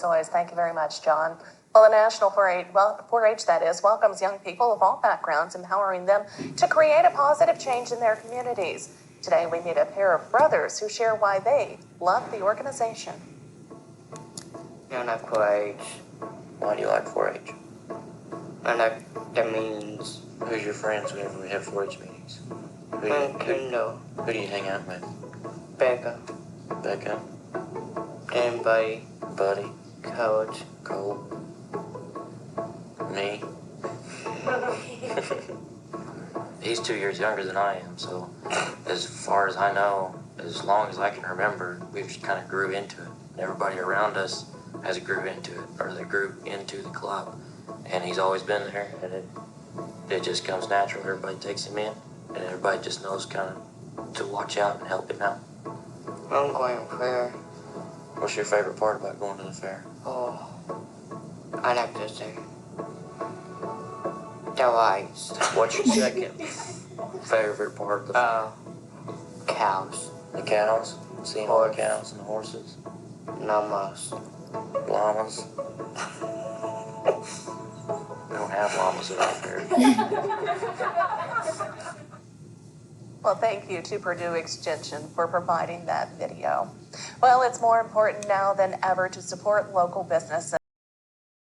as always. Thank you very much, John. Well, the National 4-H, that is, welcomes young people of all backgrounds, empowering them to create a positive change in their communities. Today, we meet a pair of brothers who share why they love the organization. I like 4-H. Why do you like 4-H? I like the meetings. Who's your friends whenever we have 4-H meetings? Who do you hang out with? Becca. Becca? And Buddy. Buddy? Coach. Cole? Me? He's 2 years younger than I am, so as far as I know, as long as I can remember, we've just kind of grew into it. Everybody around us has grew into it, or they grew into the club. And he's always been there, and it just comes natural. Everybody takes him in, and everybody just knows kind of to watch out and help him out. I'm going to fair. What's your favorite part about going to the fair? Oh, I like to say the lights. What's your second favorite part of the fair? Cows. The cows? Seeing all the cows and the horses? Llamas. Llamas? We don't have llamas at our fair. Well, thank you to Purdue Extension for providing that video. Well, it's more important now than ever to support local businesses.